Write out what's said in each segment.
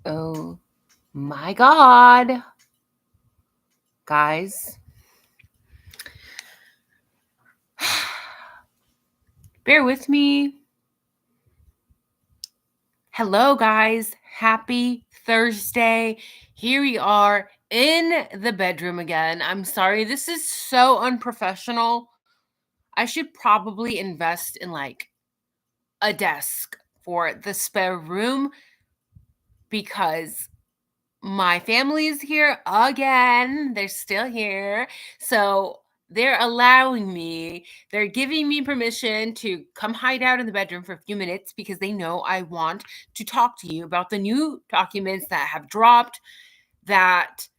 Oh my God. Guys, bear with me. Hello, guys. Happy Thursday. Here we are in the bedroom again. I'm sorry, this is so unprofessional. I should probably invest in like a desk for the spare room because my family is here again. They're still here. So they're allowing me, they're giving me permission to come hide out in the bedroom for a few minutes because they know I want to talk to you about the new documents that have dropped that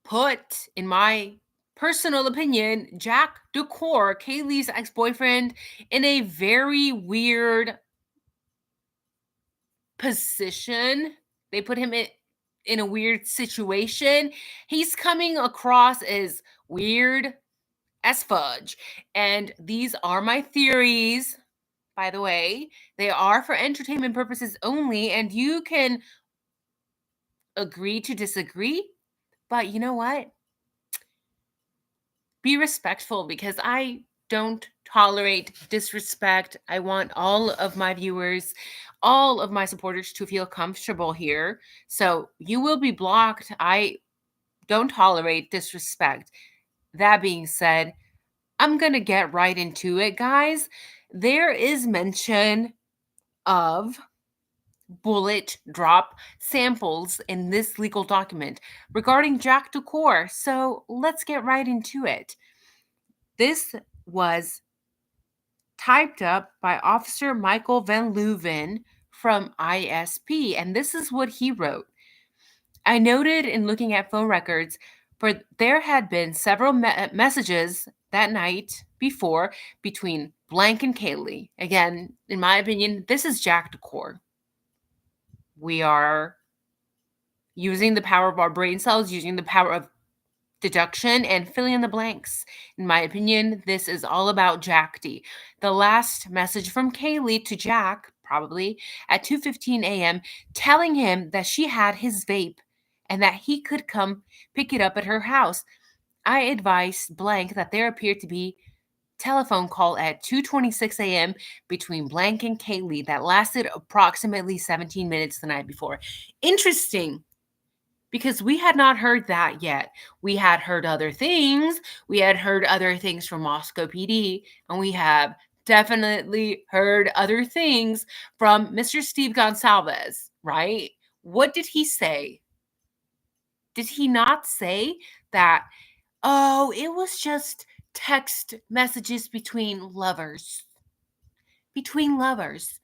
put, in my personal opinion, Jack Decor, Kaylee's ex-boyfriend, in a very weird position. They put him in a weird situation. He's coming across as weird as fudge. And these are my theories, by the way. They are for entertainment purposes only, and you can agree to disagree. But you know what? Be respectful because I don't tolerate disrespect. I want all of my viewers, all of my supporters to feel comfortable here. So you will be blocked. I don't tolerate disrespect. That being said, I'm going to get right into it, guys. There is mention of bullet drop samples in this legal document regarding Jack Decor. So let's get right into it. This was typed up by Officer Michael Van Leuven from ISP, and this is what he wrote. I noted in looking at phone records, for there had been several messages that night before between Blank and Kaylee. Again, in my opinion, this is Jack Decor. We are using the power of our brain cells, using the power of deduction, and filling in the blanks. In my opinion, this is all about Jack D. The last message from Kaylee to Jack, probably at 2:15 a.m., telling him that she had his vape and that he could come pick it up at her house. I advised Blank that there appeared to be telephone call at 2:26 a.m. between Blank and Kaylee that lasted approximately 17 minutes the night before. Interesting, because we had not heard that yet. We had heard other things. We had heard other things from Moscow PD, and we have definitely heard other things from Mr. Steve Gonsalves, right? What did he say? Did he not say that, oh, it was just text messages between lovers? Between lovers.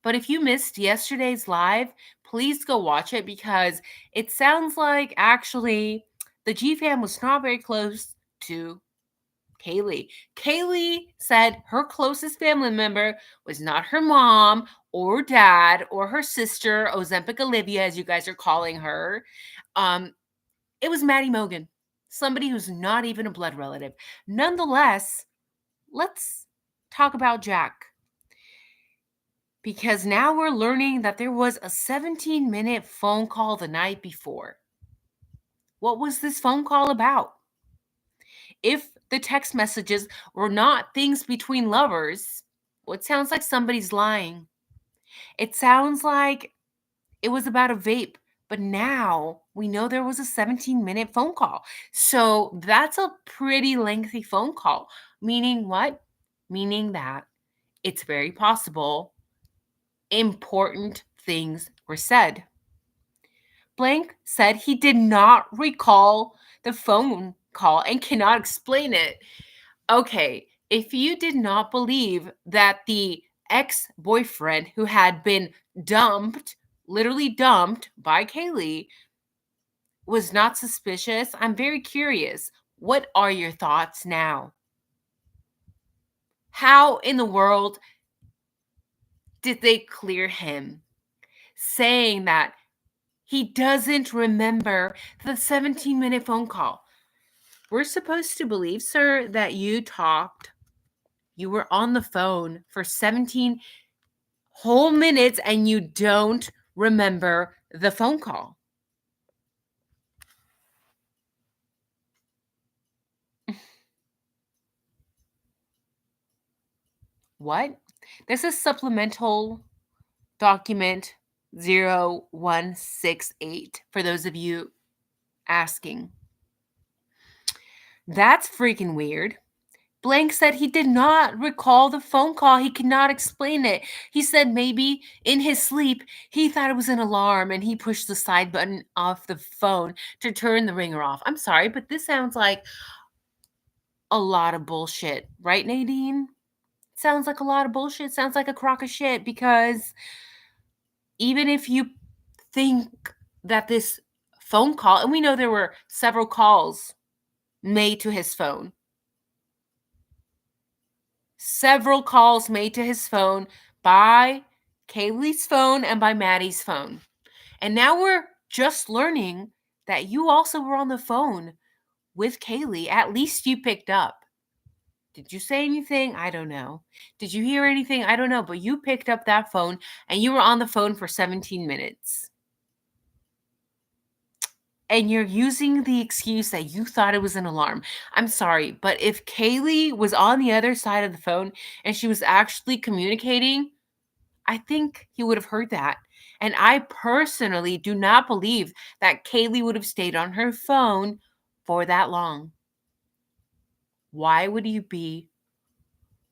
But if you missed yesterday's live, please go watch it because it sounds like actually the G fam was not very close to Kaylee. Kaylee said her closest family member was not her mom or dad or her sister, Ozempic Olivia, as you guys are calling her. It was Maddie Mogan, somebody who's not even a blood relative. Nonetheless, let's talk about Jack. Because now we're learning that there was a 17-minute phone call the night before. What was this phone call about? If the text messages were not things between lovers, well, it sounds like somebody's lying. It sounds like it was about a vape, but now we know there was a 17-minute phone call. So that's a pretty lengthy phone call. Meaning what? Meaning that it's very possible important things were said. Blank said he did not recall the phone call and cannot explain it. Okay, if you did not believe that the ex-boyfriend who had been dumped, literally dumped by Kaylee, was not suspicious, I'm very curious. What are your thoughts now? How in the world did they clear him, saying that he doesn't remember the 17-minute phone call? We're supposed to believe, sir, that you were on the phone for 17 whole minutes and you don't remember the phone call. What? This is supplemental document 0168 for those of you asking. That's freaking weird. Blank said he did not recall the phone call. He could not explain it. He said maybe in his sleep he thought it was an alarm and he pushed the side button off the phone to turn the ringer off. I'm sorry, but this sounds like a lot of bullshit, right, Nadine? Sounds like a lot of bullshit. Sounds like a crock of shit because even if you think that this phone call, and we know there were several calls made to his phone, several calls made to his phone by Kaylee's phone and by Maddie's phone. And now we're just learning that you also were on the phone with Kaylee. At least you picked up. Did you say anything? I don't know. Did you hear anything? I don't know. But you picked up that phone and you were on the phone for 17 minutes. And you're using the excuse that you thought it was an alarm. I'm sorry, but if Kaylee was on the other side of the phone and she was actually communicating, I think he would have heard that. And I personally do not believe that Kaylee would have stayed on her phone for that long. Why would you be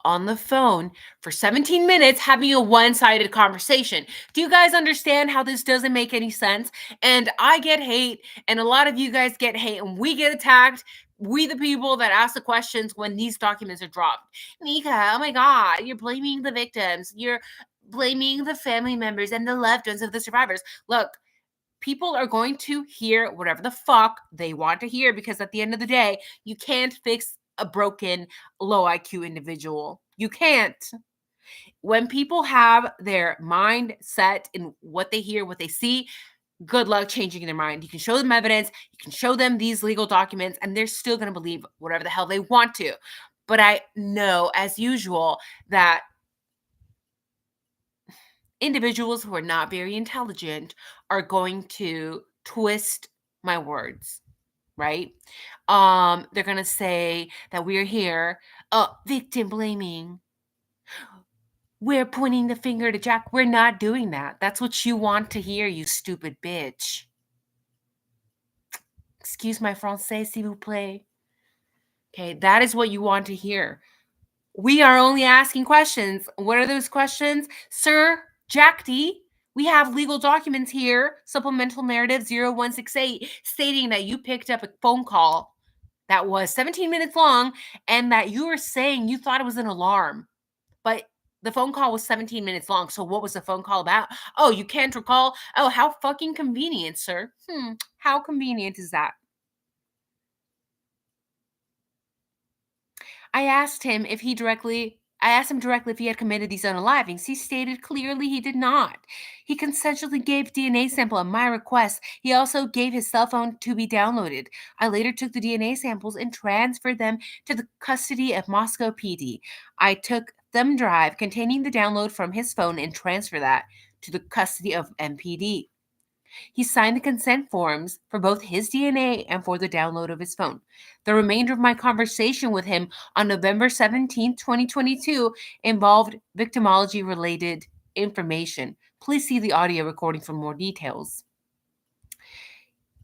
on the phone for 17 minutes having a one-sided conversation? Do you guys understand how this doesn't make any sense? And I get hate, and a lot of you guys get hate, and we get attacked. We, the people that ask the questions when these documents are dropped. Nika, oh my God, you're blaming the victims. You're blaming the family members and the loved ones of the survivors. Look, people are going to hear whatever the fuck they want to hear because at the end of the day, you can't fix a broken, low IQ individual. You can't. When people have their mind set in what they hear, what they see, good luck changing their mind. You can show them evidence, you can show them these legal documents, and they're still going to believe whatever the hell they want to. But I know, as usual, that individuals who are not very intelligent are going to twist my words, right? They're going to say that we're here victim blaming. We're pointing the finger to Jack. We're not doing that. That's what you want to hear, you stupid bitch. Excuse my français, s'il vous plaît. Okay, that is what you want to hear. We are only asking questions. What are those questions? Sir Jack D, we have legal documents here, supplemental narrative 0168, stating that you picked up a phone call that was 17 minutes long and that you were saying you thought it was an alarm. But the phone call was 17 minutes long. So what was the phone call about? Oh, you can't recall? Oh, how fucking convenient, sir. How convenient is that? I asked him directly if he had committed these unalivings. He stated clearly he did not. He consensually gave DNA sample at my request. He also gave his cell phone to be downloaded. I later took the DNA samples and transferred them to the custody of Moscow PD. I took thumb drive containing the download from his phone and transferred that to the custody of MPD. He signed the consent forms for both his DNA and for the download of his phone. The remainder of my conversation with him on November 17, 2022 involved victimology-related information. Please see the audio recording for more details.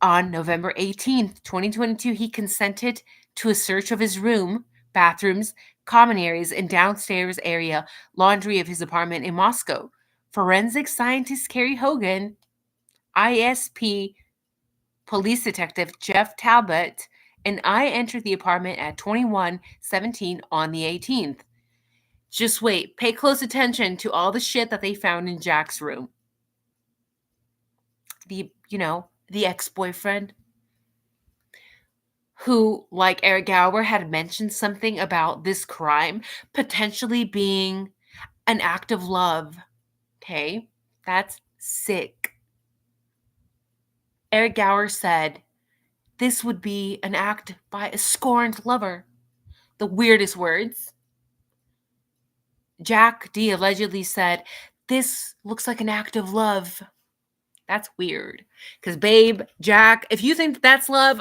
On November 18th, 2022, he consented to a search of his room, bathrooms, common areas, and downstairs area laundry of his apartment in Moscow. Forensic scientist Carrie Hogan, ISP Police Detective Jeff Talbot, and I entered the apartment at 21:17 on the 18th. Just wait. Pay close attention to all the shit that they found in Jack's room. The ex-boyfriend who, like Eric Gower, had mentioned something about this crime potentially being an act of love. Okay? That's sick. Eric Gower said, this would be an act by a scorned lover. The weirdest words. Jack D allegedly said, this looks like an act of love. That's weird. Because, babe, Jack, if you think that's love,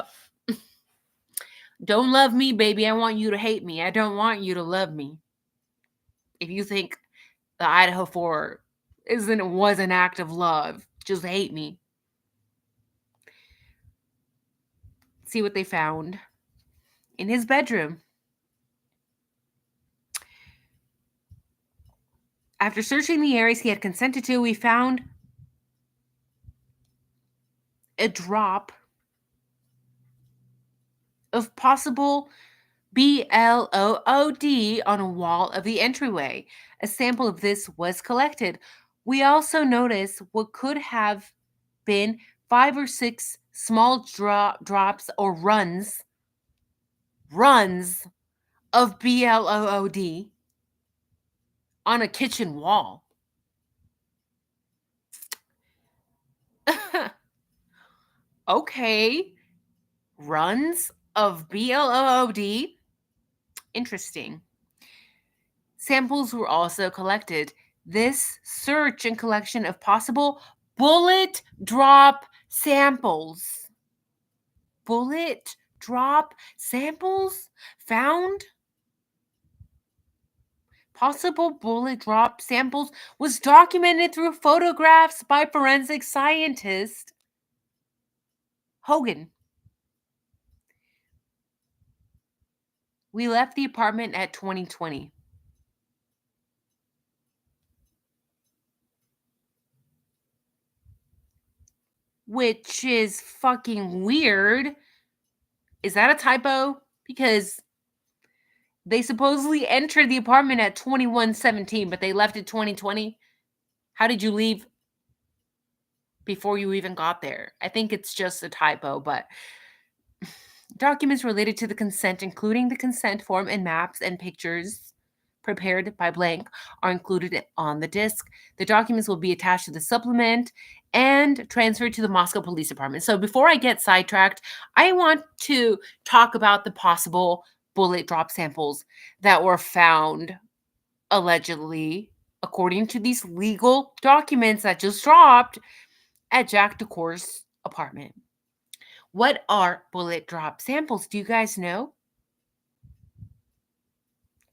don't love me, baby. I want you to hate me. I don't want you to love me. If you think the IDAHO4 was an act of love, just hate me. See what they found in his bedroom. After searching the areas he had consented to, we found a drop of possible BLOOD on a wall of the entryway. A sample of this was collected. We also noticed what could have been 5 or 6 small drops or runs of BLOOD on a kitchen wall. Okay. Runs of BLOOD? Interesting. Samples were also collected. This search and collection of possible bullet drop samples. Bullet drop samples found? Possible bullet drop samples was documented through photographs by forensic scientist Hogan. We left the apartment at 2020. Which is fucking weird. Is that a typo? Because they supposedly entered the apartment at 2117, but they left at 2020. How did you leave before you even got there? I think it's just a typo, but documents related to the consent, including the consent form and maps and pictures prepared by Blank, are included on the disc. The documents will be attached to the supplement and transferred to the Moscow Police Department. So before I get sidetracked, I want to talk about the possible bullet drop samples that were found allegedly, according to these legal documents that just dropped at Jack DeCour's apartment. What are bullet drop samples? Do you guys know?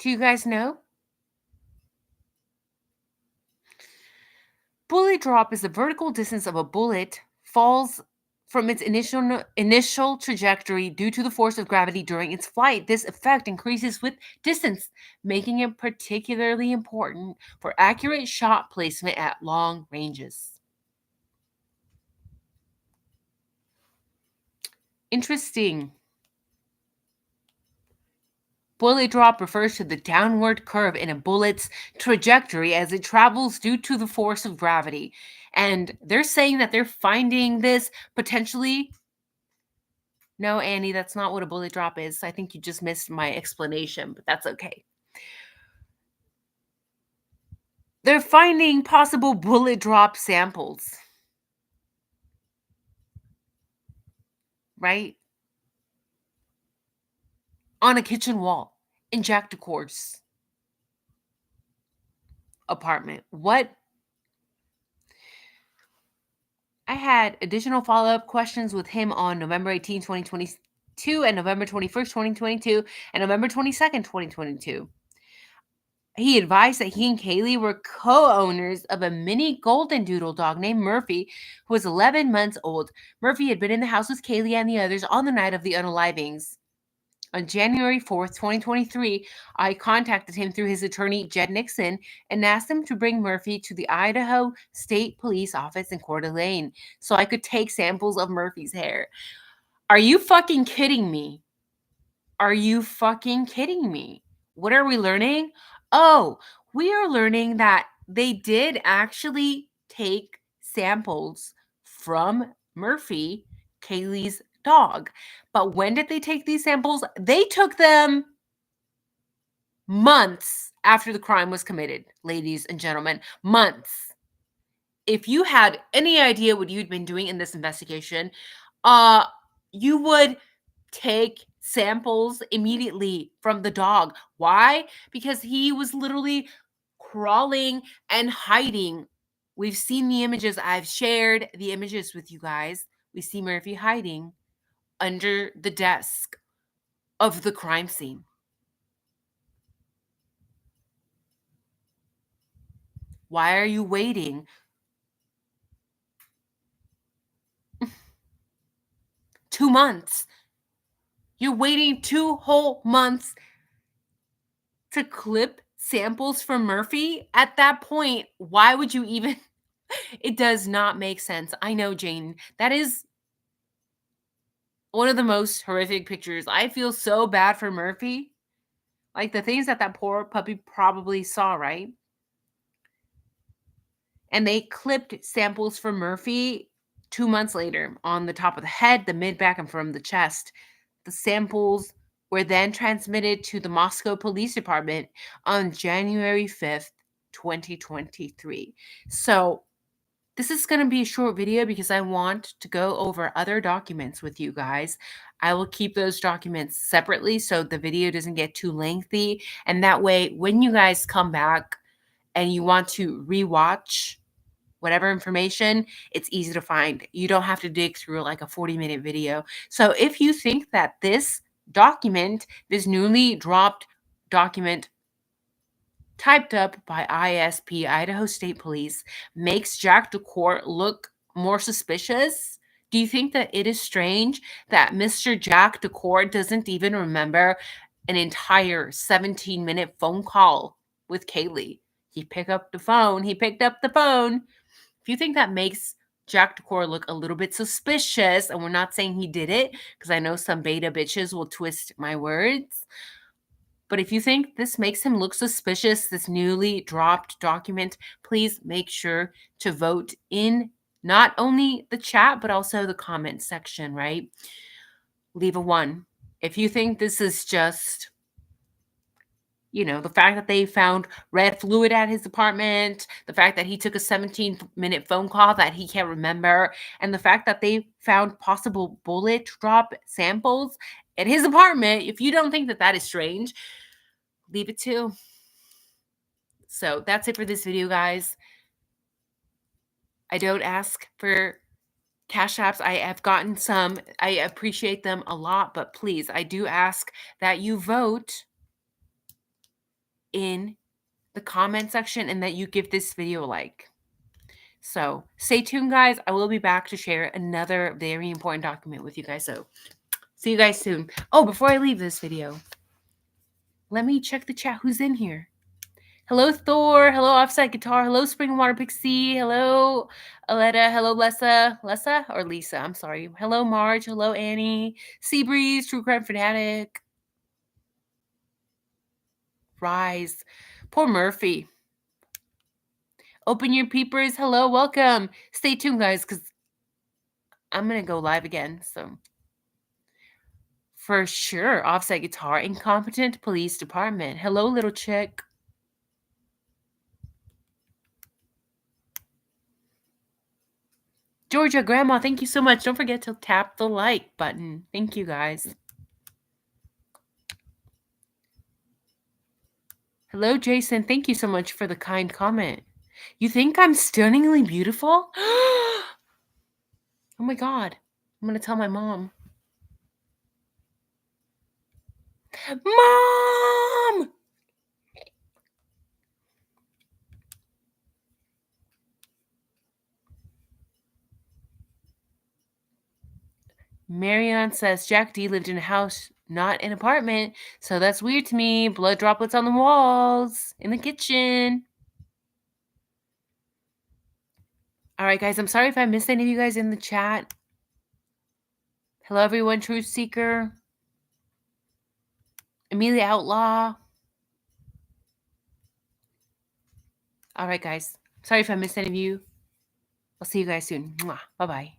Do you guys know? Bullet drop is the vertical distance of a bullet falls from its initial trajectory due to the force of gravity during its flight. This effect increases with distance, making it particularly important for accurate shot placement at long ranges. Interesting. Bullet drop refers to the downward curve in a bullet's trajectory as it travels due to the force of gravity. And they're saying that they're finding this potentially. No, Annie, that's not what a bullet drop is. I think you just missed my explanation, but that's okay. They're finding possible bullet drop samples. Right? On a kitchen wall in Jack DeCour's apartment. What? I had additional follow-up questions with him on November 18, 2022 and November 21st, 2022 and November 22nd, 2022. He advised that he and Kaylee were co-owners of a mini golden doodle dog named Murphy, who was 11 months old. Murphy had been in the house with Kaylee and the others on the night of the unalivings. On January 4th, 2023, I contacted him through his attorney, Jed Nixon, and asked him to bring Murphy to the Idaho State Police office in Coeur d'Alene so I could take samples of Murphy's hair. Are you fucking kidding me? Are you fucking kidding me? What are we learning? Oh, we are learning that they did actually take samples from Murphy, Kaylee's dog. But when did they take these samples? They took them months after the crime was committed, ladies and gentlemen. Months. If you had any idea what you'd been doing in this investigation, you would take samples immediately from the dog. Why? Because he was literally crawling and hiding We've seen the images. I've shared the images with you guys. We see Murphy hiding under the desk of the crime scene. Why are you waiting 2 months? You're waiting 2 whole months to clip samples from Murphy? At that point, why would you even? It does not make sense. I know, Jane. That is one of the most horrific pictures. I feel so bad for Murphy. Like the things that that poor puppy probably saw, right? And they clipped samples from Murphy 2 months later on the top of the head, the mid back, and from the chest. The samples were then transmitted to the Moscow Police Department on January 5th, 2023. So this is going to be a short video because I want to go over other documents with you guys. I will keep those documents separately so the video doesn't get too lengthy. And that way, when you guys come back and you want to rewatch whatever information, it's easy to find. You don't have to dig through like a 40-minute video. So if you think that this document, this newly dropped document typed up by ISP, Idaho State Police, makes Jack DeCourt look more suspicious, do you think that it is strange that Mr. Jack DeCourt doesn't even remember an entire 17-minute phone call with Kaylee? He picked up the phone. If you think that makes Jack DeCourt look a little bit suspicious, and we're not saying he did it, because I know some beta bitches will twist my words, but if you think this makes him look suspicious, this newly dropped document, please make sure to vote in not only the chat, but also the comment section, right? Leave a 1. If you think this is just, the fact that they found red fluid at his apartment, the fact that he took a 17-minute phone call that he can't remember, and the fact that they found possible bullet drop samples at his apartment, if you don't think that that is strange, leave it 2. So that's it for this video, guys. I don't ask for cash apps. I have gotten some. I appreciate them a lot, but please, I do ask that you vote in the comment section and that you give this video a like. So stay tuned, guys. I will be back to share another very important document with you guys. So see you guys soon. Oh, before I leave this video, let me check the chat. Who's in here? Hello, Thor. Hello, Offside Guitar. Hello, Spring Water Pixie. Hello, Aletta. Hello, Lessa or Lisa? I'm sorry. Hello, Marge. Hello, Annie. Seabreeze. True Crime Fanatic. Rise. Poor Murphy. Open your peepers. Hello, welcome. Stay tuned, guys, because I'm going to go live again. So, for sure, Offside Guitar. Incompetent Police Department. Hello, little chick. Georgia, Grandma, thank you so much. Don't forget to tap the like button. Thank you, guys. Hello, Jason. Thank you so much for the kind comment. You think I'm stunningly beautiful? Oh my God. I'm going to tell my mom. Mom! Marianne says Jack D lived in a house, not an apartment. So that's weird to me. Blood droplets on the walls, in the kitchen. All right, guys. I'm sorry if I missed any of you guys in the chat. Hello, everyone. Truth Seeker. Amelia Outlaw. All right, guys. Sorry if I missed any of you. I'll see you guys soon. Bye-bye.